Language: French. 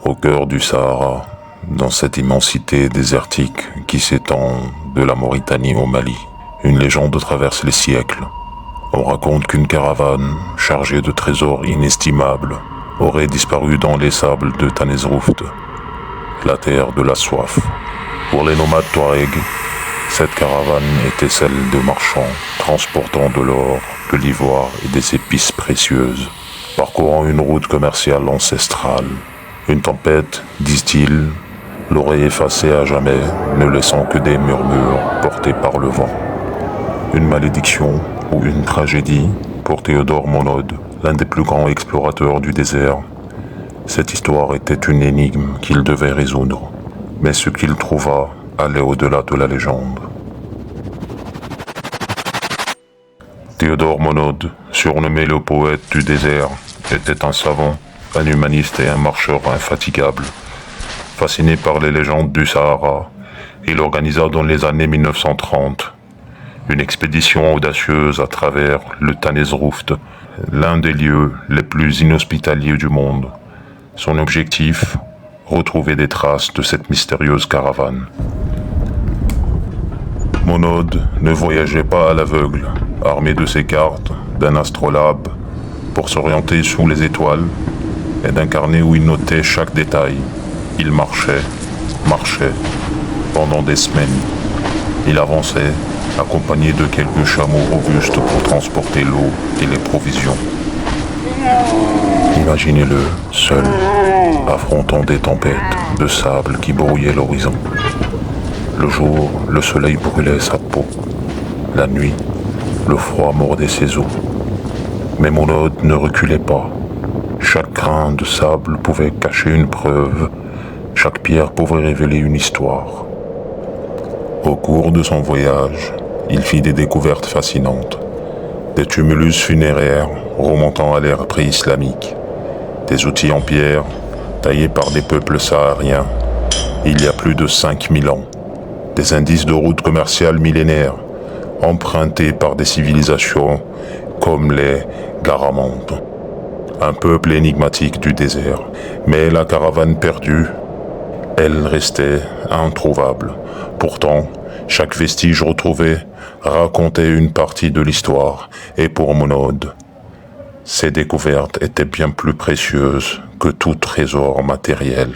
Au cœur du Sahara, dans cette immensité désertique qui s'étend de la Mauritanie au Mali, une légende traverse les siècles. On raconte qu'une caravane chargée de trésors inestimables aurait disparu dans les sables de Tanesrouft, la terre de la soif. Pour les nomades Touaregs, cette caravane était celle de marchands transportant de l'or, de l'ivoire et des épices précieuses, parcourant une route commerciale ancestrale. Une tempête, disent-ils, l'aurait effacée à jamais, ne laissant que des murmures portés par le vent. Une malédiction ou une tragédie pour Théodore Monod, l'un des plus grands explorateurs du désert. Cette histoire était une énigme qu'il devait résoudre, mais ce qu'il trouva allait au-delà de la légende. Théodore Monod, surnommé le poète du désert, était un savant, un humaniste et un marcheur infatigable. Fasciné par les légendes du Sahara, il organisa dans les années 1930 une expédition audacieuse à travers le Tanesrouft, l'un des lieux les plus inhospitaliers du monde. Son objectif, retrouver des traces de cette mystérieuse caravane. Monod ne voyageait pas à l'aveugle, armé de ses cartes, d'un astrolabe, pour s'orienter sous les étoiles, et d'un carnet où il notait chaque détail. Il marchait, pendant des semaines. Il avançait, accompagné de quelques chameaux robustes pour transporter l'eau et les provisions. Imaginez-le, seul, affrontant des tempêtes de sable qui brouillaient l'horizon. Le jour, le soleil brûlait sa peau. La nuit, le froid mordait ses os. Mais Monod ne reculait pas. Chaque grain de sable pouvait cacher une preuve. Chaque pierre pouvait révéler une histoire. Au cours de son voyage, il fit des découvertes fascinantes. Des tumulus funéraires remontant à l'ère pré-islamique. Des outils en pierre taillés par des peuples sahariens il y a plus de 5000 ans. Des indices de routes commerciales millénaires empruntés par des civilisations comme les Garamantes, un peuple énigmatique du désert. Mais la caravane perdue, elle restait introuvable. Pourtant, chaque vestige retrouvé racontait une partie de l'histoire, et pour Monod, ces découvertes étaient bien plus précieuses que tout trésor matériel.